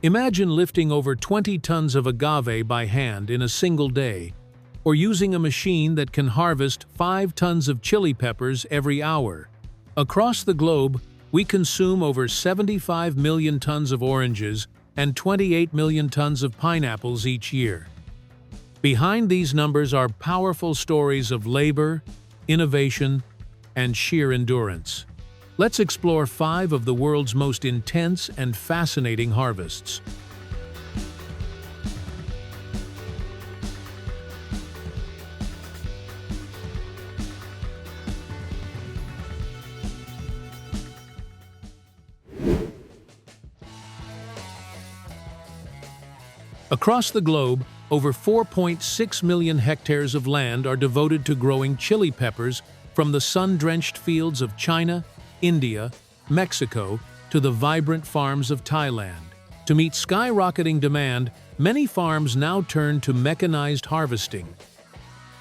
Imagine lifting over 20 tons of agave by hand in a single day, or using a machine that can harvest 5 tons of chili peppers every hour. Across the globe, we consume over 75 million tons of oranges and 28 million tons of pineapples each year. Behind these numbers are powerful stories of labor, innovation, and sheer endurance. Let's explore 5 of the world's most intense and fascinating harvests. Across the globe, over 4.6 million hectares of land are devoted to growing chili peppers, from the sun-drenched fields of China, India, Mexico, to the vibrant farms of Thailand. To meet skyrocketing demand, many farms now turn to mechanized harvesting.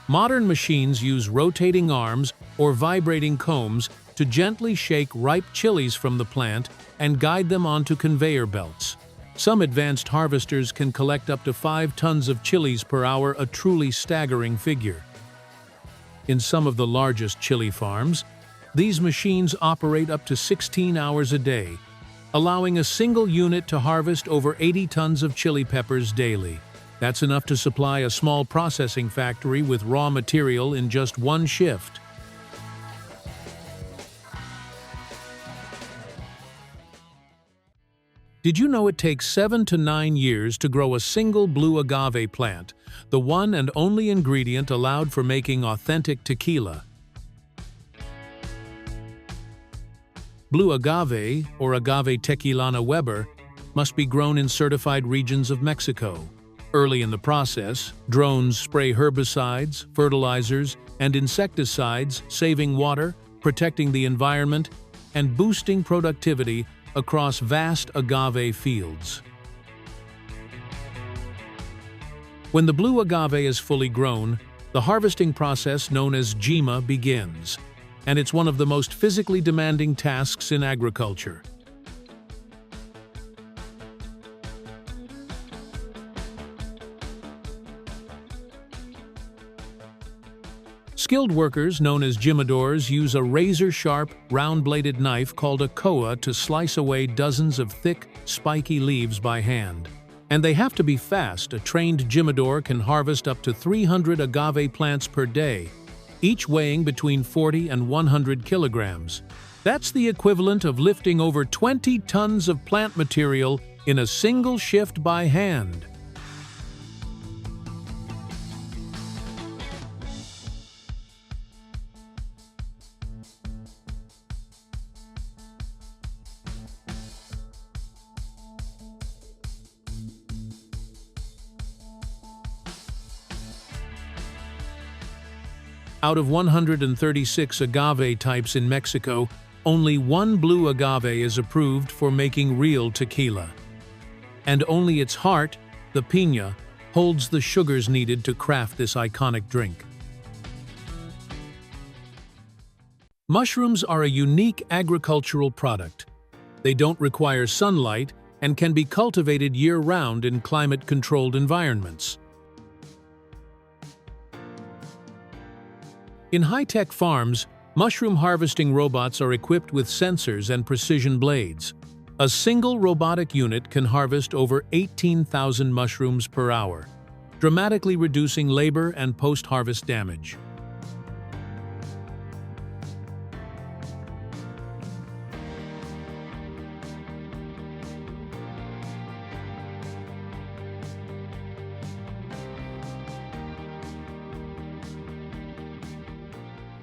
Modern machines use rotating arms or vibrating combs to gently shake ripe chilies from the plant and guide them onto conveyor belts. Some advanced harvesters can collect up to 5 tons of chilies per hour, a truly staggering figure. In some of the largest chili farms, these machines operate up to 16 hours a day, allowing a single unit to harvest over 80 tons of chili peppers daily. That's enough to supply a small processing factory with raw material in just one shift. Did you know it takes 7 to 9 years to grow a single blue agave plant, the one and only ingredient allowed for making authentic tequila? Blue agave, or Agave tequilana Weber, must be grown in certified regions of Mexico. Early in the process, drones spray herbicides, fertilizers, and insecticides, saving water, protecting the environment, and boosting productivity across vast agave fields. When the blue agave is fully grown, the harvesting process known as jima begins, and it's one of the most physically demanding tasks in agriculture. Skilled workers, known as jimadors, use a razor-sharp, round-bladed knife called a koa to slice away dozens of thick, spiky leaves by hand. And they have to be fast. A trained jimador can harvest up to 300 agave plants per day, each weighing between 40 and 100 kilograms. That's the equivalent of lifting over 20 tons of plant material in a single shift by hand. Out of 136 agave types in Mexico, only one blue agave is approved for making real tequila. And only its heart, the piña, holds the sugars needed to craft this iconic drink. Mushrooms are a unique agricultural product. They don't require sunlight and can be cultivated year-round in climate-controlled environments. In high-tech farms, mushroom harvesting robots are equipped with sensors and precision blades. A single robotic unit can harvest over 18,000 mushrooms per hour, dramatically reducing labor and post-harvest damage.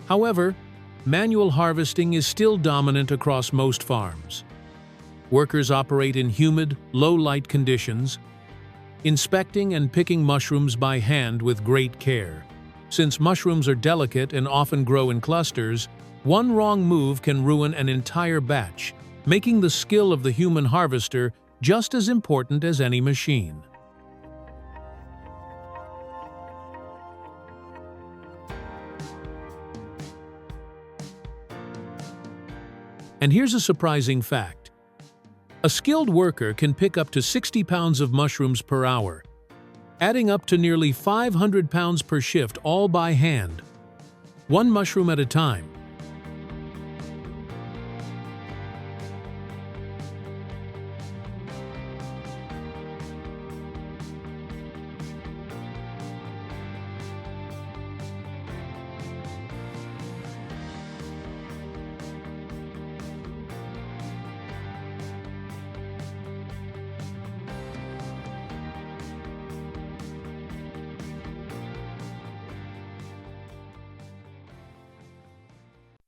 However, manual harvesting is still dominant across most farms. Workers operate in humid, low-light conditions, inspecting and picking mushrooms by hand with great care. Since mushrooms are delicate and often grow in clusters, one wrong move can ruin an entire batch, making the skill of the human harvester just as important as any machine. And here's a surprising fact. A skilled worker can pick up to 60 pounds of mushrooms per hour, adding up to nearly 500 pounds per shift, all by hand, one mushroom at a time.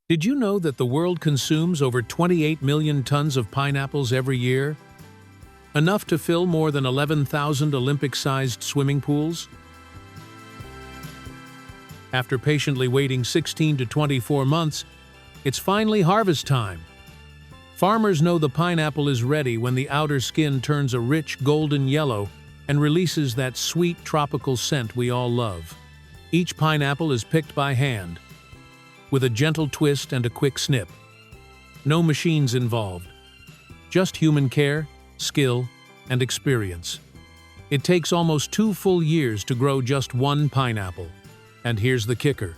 Did you know that the world consumes over 28 million tons of pineapples every year? Enough to fill more than 11,000 Olympic-sized swimming pools? After patiently waiting 16 to 24 months, it's finally harvest time. Farmers know the pineapple is ready when the outer skin turns a rich golden yellow and releases that sweet tropical scent we all love. Each pineapple is picked by hand, with a gentle twist and a quick snip. No machines involved, just human care, skill, and experience. It takes almost 2 full years to grow just one pineapple. And here's the kicker.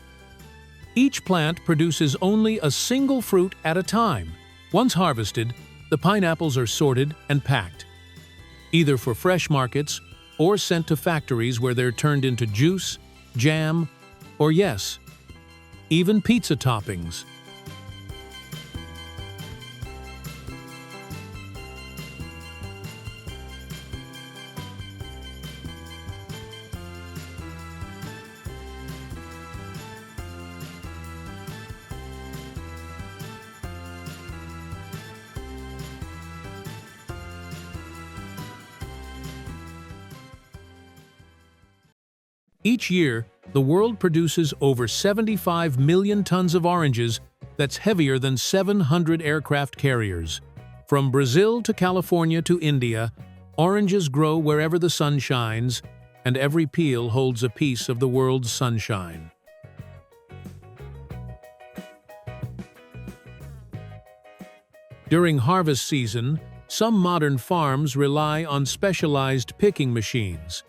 Each plant produces only a single fruit at a time. Once harvested, the pineapples are sorted and packed, either for fresh markets or sent to factories where they're turned into juice, jam, or yes, even pizza toppings. Each year, the world produces over 75 million tons of oranges. That's heavier than 700 aircraft carriers. From Brazil to California to India, oranges grow wherever the sun shines, and every peel holds a piece of the world's sunshine. During harvest season, some modern farms rely on specialized picking machines.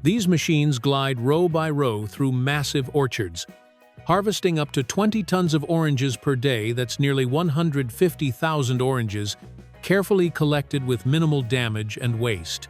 These machines glide row by row through massive orchards, harvesting up to 20 tons of oranges per day. That's nearly 150,000 oranges, carefully collected with minimal damage and waste.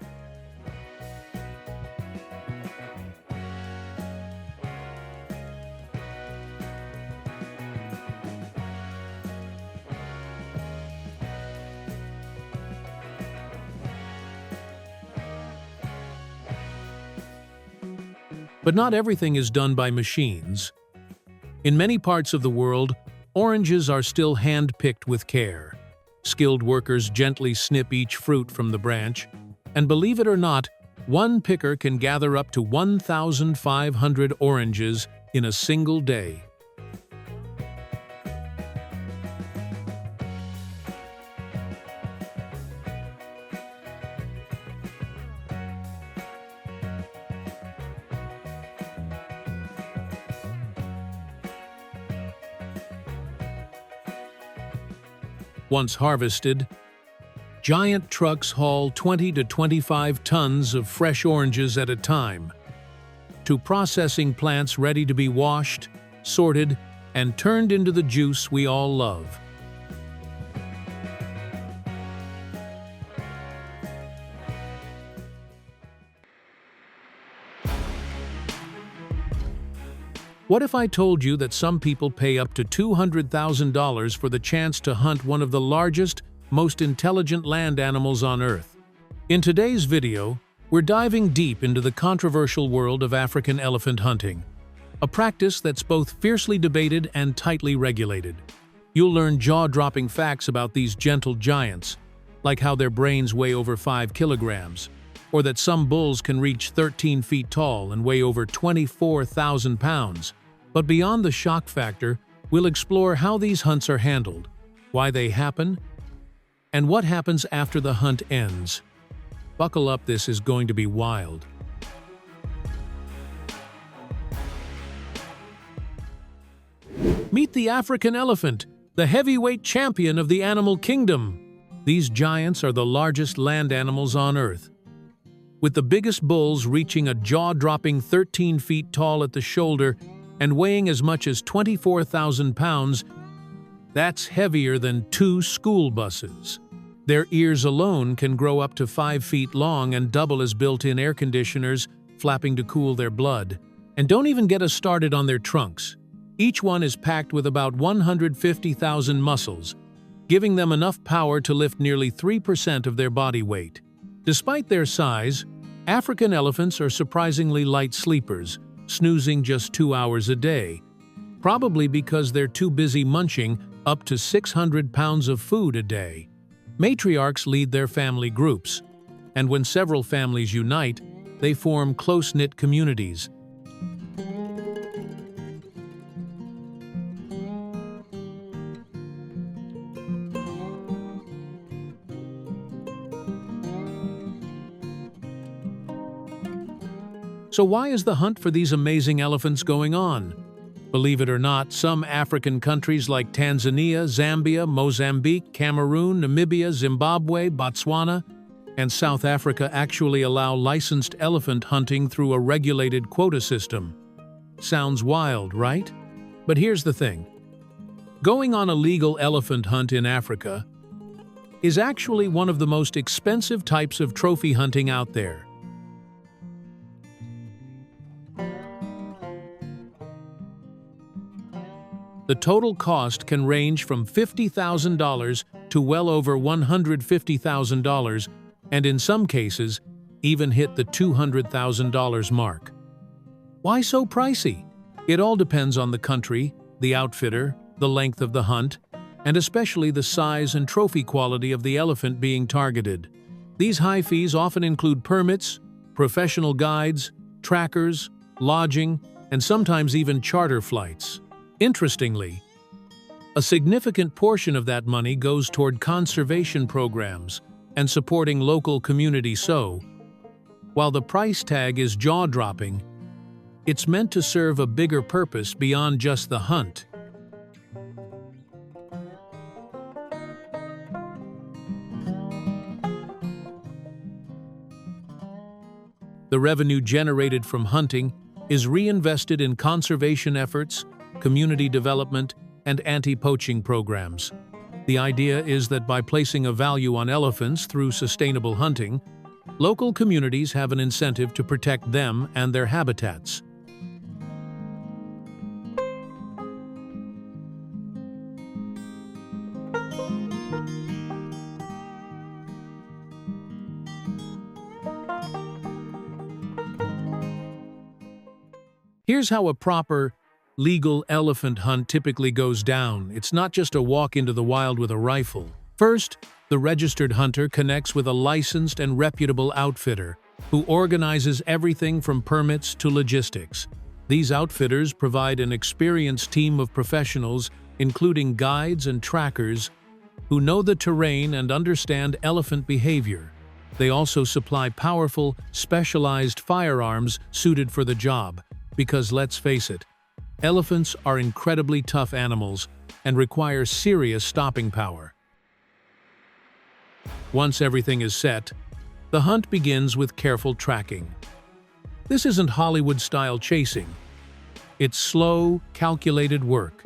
But not everything is done by machines. In many parts of the world, oranges are still hand-picked with care. Skilled workers gently snip each fruit from the branch, and believe it or not, one picker can gather up to 1,500 oranges in a single day. Once harvested, giant trucks haul 20 to 25 tons of fresh oranges at a time to processing plants ready to be washed, sorted, and turned into the juice we all love. What if I told you that some people pay up to $200,000 for the chance to hunt one of the largest, most intelligent land animals on Earth? In today's video, we're diving deep into the controversial world of African elephant hunting, a practice that's both fiercely debated and tightly regulated. You'll learn jaw-dropping facts about these gentle giants, like how their brains weigh over 5 kilograms, or that some bulls can reach 13 feet tall and weigh over 24,000 pounds. But beyond the shock factor, we'll explore how these hunts are handled, why they happen, and what happens after the hunt ends. Buckle up, this is going to be wild. Meet the African elephant, the heavyweight champion of the animal kingdom. These giants are the largest land animals on Earth, with the biggest bulls reaching a jaw-dropping 13 feet tall at the shoulder and weighing as much as 24,000 pounds. That's heavier than 2 school buses. Their ears alone can grow up to 5 feet long and double as built-in air conditioners, flapping to cool their blood. And don't even get us started on their trunks. Each one is packed with about 150,000 muscles, giving them enough power to lift nearly 3% of their body weight. Despite their size, African elephants are surprisingly light sleepers, snoozing just 2 hours a day, probably because they're too busy munching up to 600 pounds of food a day. Matriarchs lead their family groups, and when several families unite, they form close-knit communities. So why is the hunt for these amazing elephants going on? Believe it or not, some African countries like Tanzania, Zambia, Mozambique, Cameroon, Namibia, Zimbabwe, Botswana, and South Africa actually allow licensed elephant hunting through a regulated quota system. Sounds wild, right? But here's the thing. Going on a legal elephant hunt in Africa is actually one of the most expensive types of trophy hunting out there. The total cost can range from $50,000 to well over $150,000, and in some cases, even hit the $200,000 mark. Why so pricey? It all depends on the country, the outfitter, the length of the hunt, and especially the size and trophy quality of the elephant being targeted. These high fees often include permits, professional guides, trackers, lodging, and sometimes even charter flights. Interestingly, a significant portion of that money goes toward conservation programs and supporting local communities. So, while the price tag is jaw-dropping, it's meant to serve a bigger purpose beyond just the hunt. The revenue generated from hunting is reinvested in conservation efforts, community development, and anti-poaching programs. The idea is that by placing a value on elephants through sustainable hunting, local communities have an incentive to protect them and their habitats. Here's how a proper, legal elephant hunt typically goes down. It's not just a walk into the wild with a rifle. First, the registered hunter connects with a licensed and reputable outfitter who organizes everything from permits to logistics. These outfitters provide an experienced team of professionals, including guides and trackers, who know the terrain and understand elephant behavior. They also supply powerful, specialized firearms suited for the job, because let's face it, elephants are incredibly tough animals and require serious stopping power. Once everything is set, the hunt begins with careful tracking. This isn't Hollywood-style chasing. It's slow, calculated work.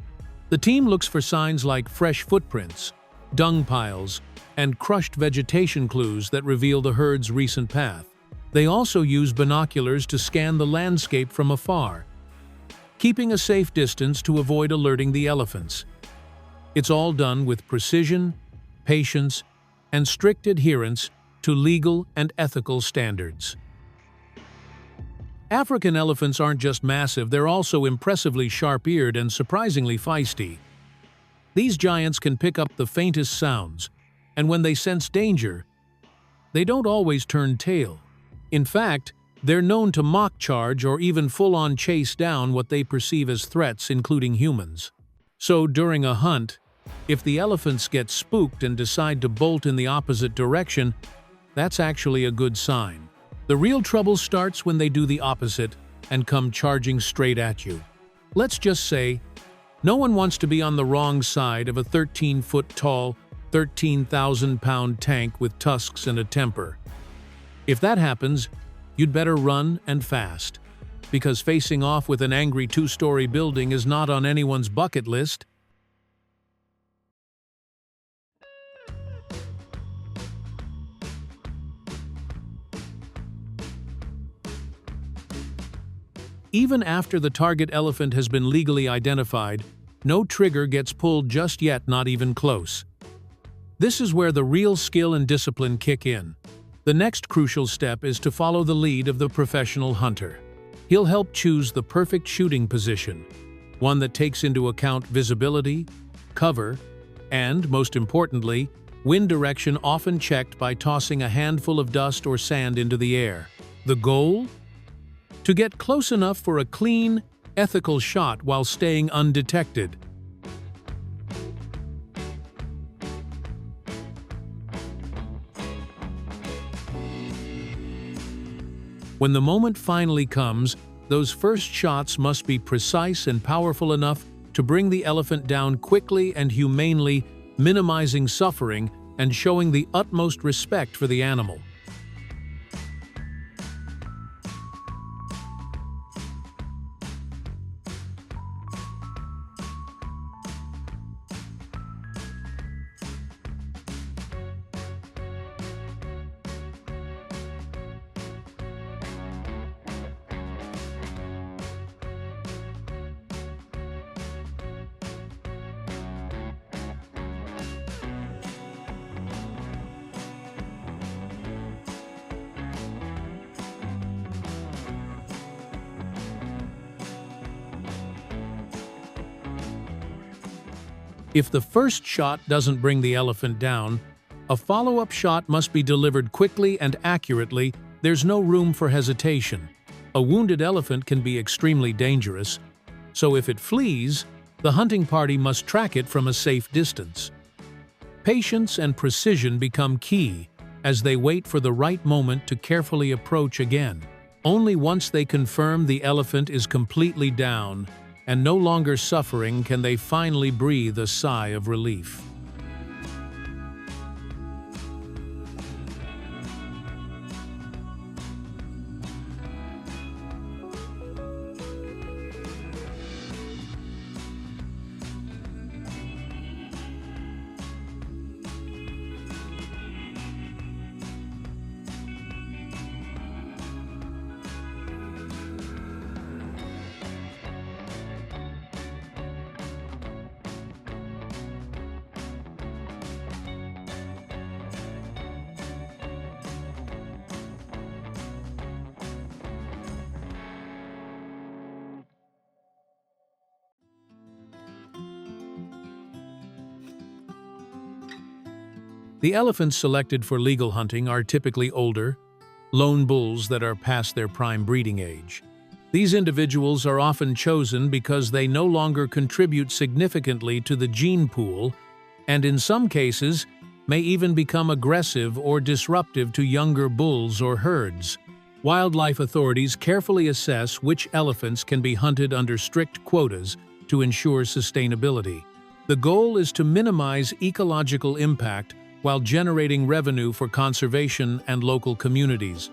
The team looks for signs like fresh footprints, dung piles, and crushed vegetation clues that reveal the herd's recent path. They also use binoculars to scan the landscape from afar, keeping a safe distance to avoid alerting the elephants. It's all done with precision, patience, and strict adherence to legal and ethical standards. African elephants aren't just massive, they're also impressively sharp-eared and surprisingly feisty. These giants can pick up the faintest sounds, and when they sense danger, they don't always turn tail. In fact, they're known to mock charge or even full-on chase down what they perceive as threats, including humans. So during a hunt, if the elephants get spooked and decide to bolt in the opposite direction, that's actually a good sign. The real trouble starts when they do the opposite and come charging straight at you. Let's just say No one wants to be on the wrong side of a 13-foot-tall, 13,000-pound tank with tusks and a temper. If that happens, you'd better run and fast, because facing off with an angry two-story building is not on anyone's bucket list. Even after the target elephant has been legally identified, no trigger gets pulled just yet, not even close. This is where the real skill and discipline kick in. The next crucial step is to follow the lead of the professional hunter. He'll help choose the perfect shooting position, one that takes into account visibility, cover, and, most importantly, wind direction, often checked by tossing a handful of dust or sand into the air. The goal? To get close enough for a clean, ethical shot while staying undetected. When the moment finally comes, those first shots must be precise and powerful enough to bring the elephant down quickly and humanely, minimizing suffering and showing the utmost respect for the animal. If the first shot doesn't bring the elephant down, a follow-up shot must be delivered quickly and accurately. There's no room for hesitation. A wounded elephant can be extremely dangerous, so if it flees, the hunting party must track it from a safe distance. Patience and precision become key as they wait for the right moment to carefully approach again. Only once they confirm the elephant is completely down and no longer suffering can they finally breathe a sigh of relief. The elephants selected for legal hunting are typically older, lone bulls that are past their prime breeding age. These individuals are often chosen because they no longer contribute significantly to the gene pool and in some cases may even become aggressive or disruptive to younger bulls or herds. Wildlife authorities carefully assess which elephants can be hunted under strict quotas to ensure sustainability. The goal is to minimize ecological impact while generating revenue for conservation and local communities.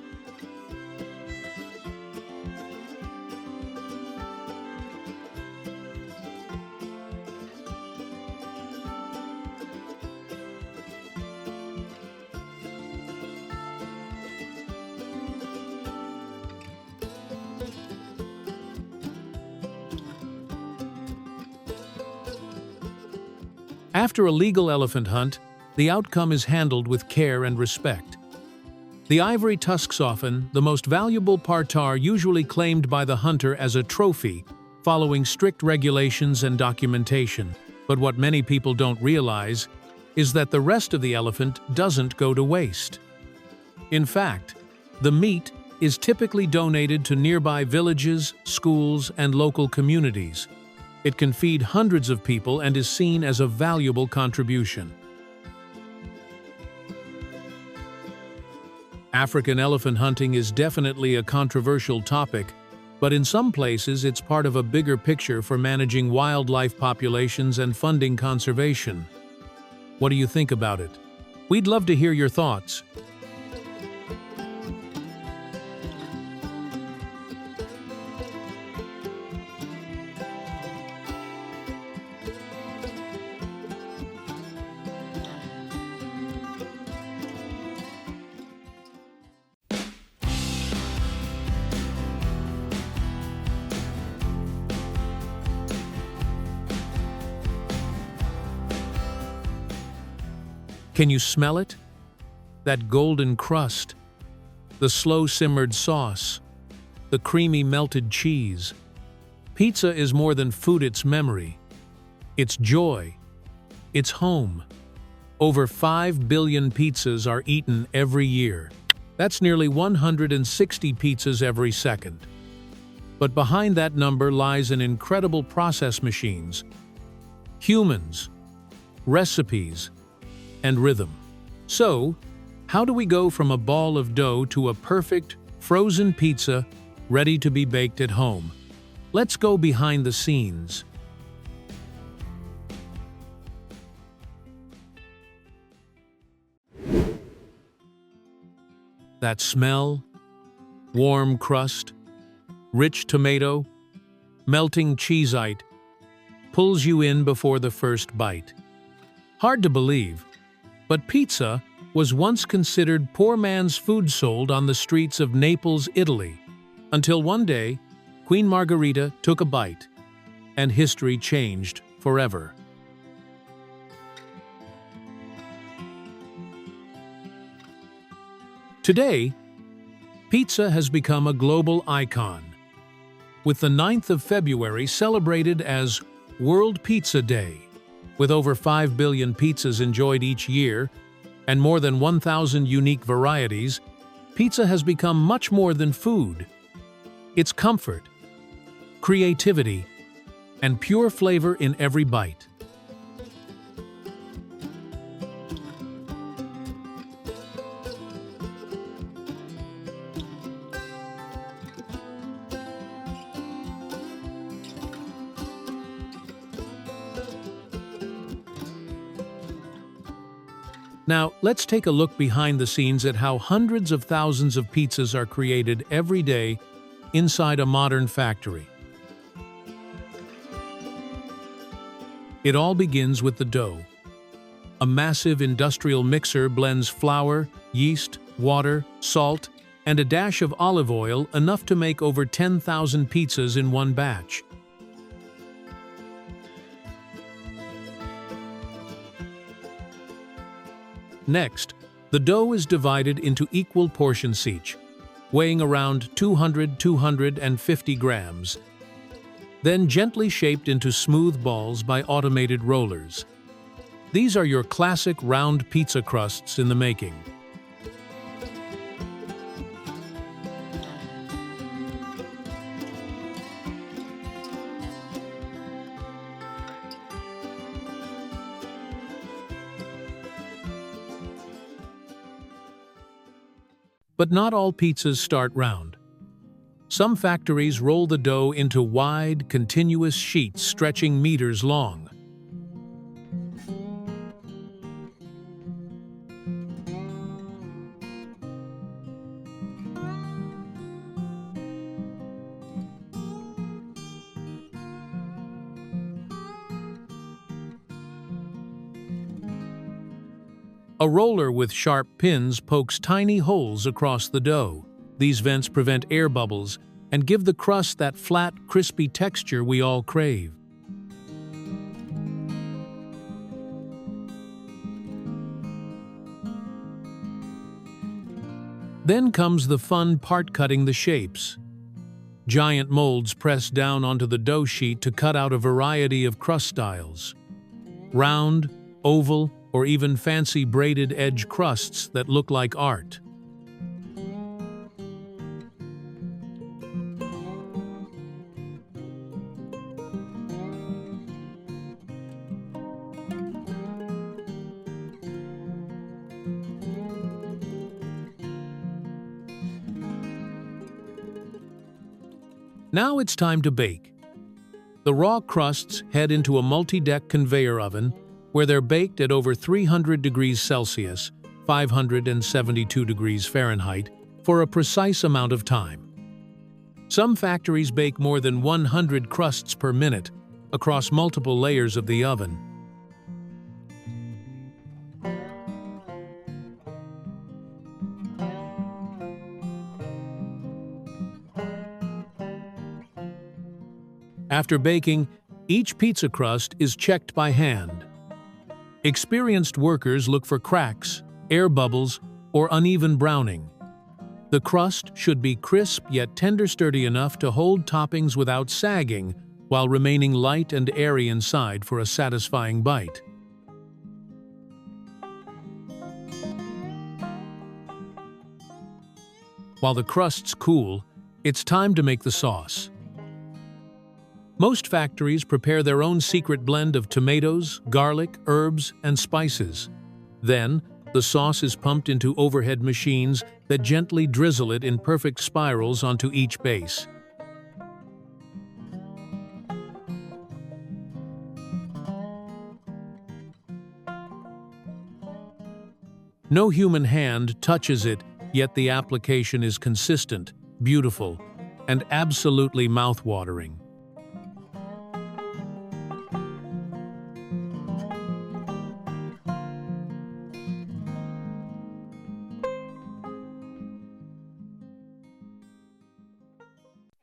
After a legal elephant hunt, the outcome is handled with care and respect. The ivory tusks, often the most valuable part, are usually claimed by the hunter as a trophy, following strict regulations and documentation. But what many people don't realize is that the rest of the elephant doesn't go to waste. In fact, the meat is typically donated to nearby villages, schools, and local communities. It can feed hundreds of people and is seen as a valuable contribution. African elephant hunting is definitely a controversial topic, But in some places, it's part of a bigger picture for managing wildlife populations and funding conservation. What do you think about it? We'd love to hear your thoughts. Can you smell it? That golden crust, the slow-simmered sauce, the creamy melted cheese. Pizza is more than food, it's memory. It's joy. It's home. Over 5 billion pizzas are eaten every year. That's nearly 160 pizzas every second. But behind that number lies an incredible process machines, humans, recipes, and rhythm. So, how do we go from a ball of dough to a perfect, frozen pizza ready to be baked at home? Let's go behind the scenes. That smell, warm crust, rich tomato, melting cheesite, pulls you in before the first bite. Hard to believe, but pizza was once considered poor man's food sold on the streets of Naples, Italy, until one day, Queen Margherita took a bite, and history changed forever. Today, pizza has become a global icon, with the 9th of February celebrated as World Pizza Day. With over 5 billion pizzas enjoyed each year and more than 1,000 unique varieties, pizza has become much more than food. It's comfort, creativity, and pure flavor in every bite. Now, let's take a look behind the scenes at how hundreds of thousands of pizzas are created every day inside a modern factory. It all begins with the dough. A massive industrial mixer blends flour, yeast, water, salt, and a dash of olive oil, enough to make over 10,000 pizzas in one batch. Next, the dough is divided into equal portions each, weighing around 200–250 grams, then gently shaped into smooth balls by automated rollers. These are your classic round pizza crusts in the making. But not all pizzas start round. Some factories roll the dough into wide, continuous sheets stretching meters long. A roller with sharp pins pokes tiny holes across the dough. These vents prevent air bubbles and give the crust that flat, crispy texture we all crave. Then comes the fun part, cutting the shapes. Giant molds press down onto the dough sheet to cut out a variety of crust styles. Round, oval, or even fancy braided edge crusts that look like art. Now it's time to bake. The raw crusts head into a multi-deck conveyor oven where they're baked at over 300 degrees Celsius, 572 degrees Fahrenheit, for a precise amount of time. Some factories bake more than 100 crusts per minute across multiple layers of the oven. After baking, each pizza crust is checked by hand. Experienced workers look for cracks, air bubbles, or uneven browning. The crust should be crisp yet tender-sturdy enough to hold toppings without sagging, while remaining light and airy inside for a satisfying bite. While the crusts cool, it's time to make the sauce. Most factories prepare their own secret blend of tomatoes, garlic, herbs, and spices. Then, the sauce is pumped into overhead machines that gently drizzle it in perfect spirals onto each base. No human hand touches it, yet the application is consistent, beautiful, and absolutely mouth-watering.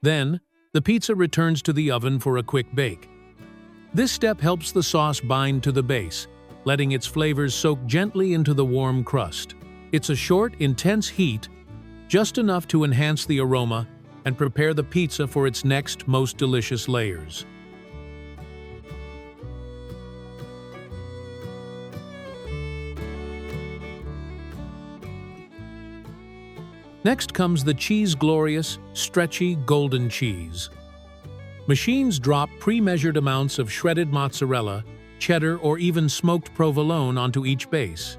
Then, the pizza returns to the oven for a quick bake. This step helps the sauce bind to the base, letting its flavors soak gently into the warm crust. It's a short, intense heat, just enough to enhance the aroma and prepare the pizza for its next most delicious layers. Next comes the cheese-glorious, stretchy, golden cheese. Machines drop pre-measured amounts of shredded mozzarella, cheddar, or even smoked provolone onto each base.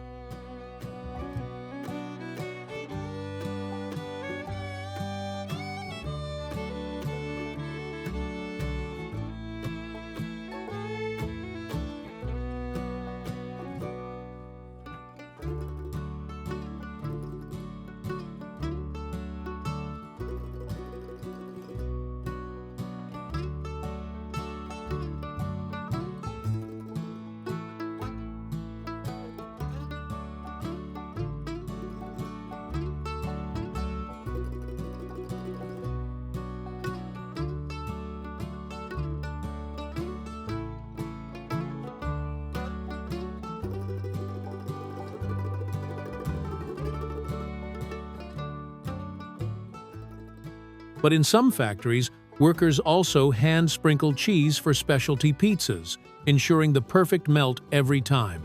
But in some factories, workers also hand-sprinkle cheese for specialty pizzas, ensuring the perfect melt every time.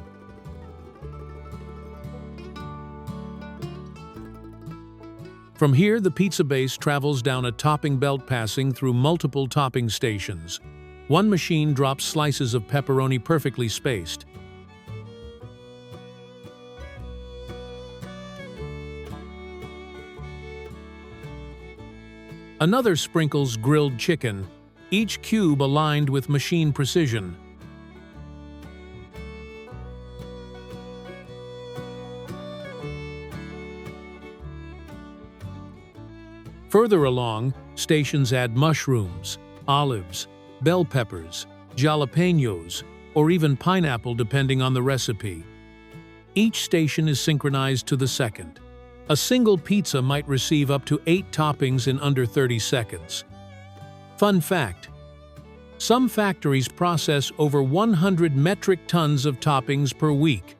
From here, the pizza base travels down a topping belt passing through multiple topping stations. One machine drops slices of pepperoni perfectly spaced. Another sprinkles grilled chicken, each cube aligned with machine precision. Further along, stations add mushrooms, olives, bell peppers, jalapenos, or even pineapple depending on the recipe. Each station is synchronized to the second. A single pizza might receive up to 8 toppings in under 30 seconds. Fun fact: some factories process over 100 metric tons of toppings per week.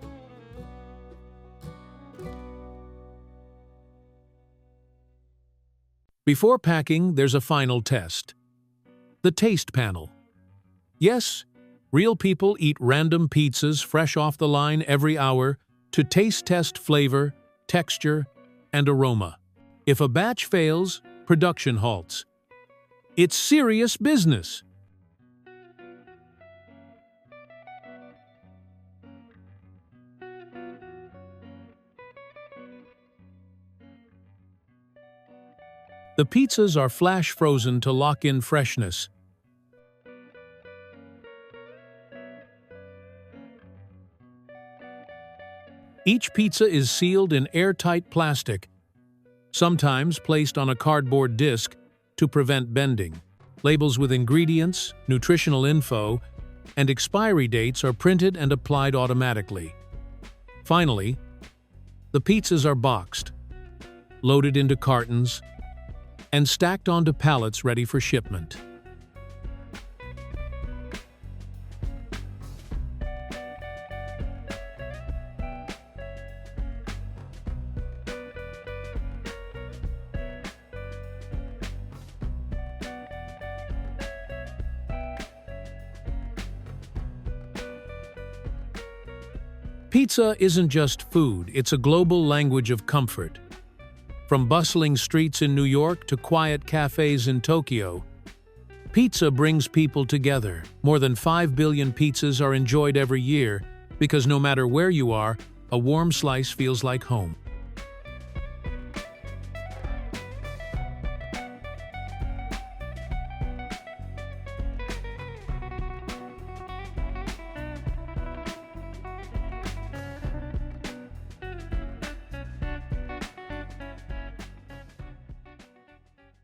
Before packing, there's a final test. The taste panel. Yes, real people eat random pizzas fresh off the line every hour to taste test flavor, texture, and aroma. If a batch fails, production halts. It's serious business. The pizzas are flash frozen to lock in freshness. Each pizza is sealed in airtight plastic, sometimes placed on a cardboard disc to prevent bending. Labels with ingredients, nutritional info, and expiry dates are printed and applied automatically. Finally, the pizzas are boxed, loaded into cartons, and stacked onto pallets ready for shipment. Pizza isn't just food, it's a global language of comfort. From bustling streets in New York to quiet cafes in Tokyo, pizza brings people together. More than 5 billion pizzas are enjoyed every year because no matter where you are, a warm slice feels like home.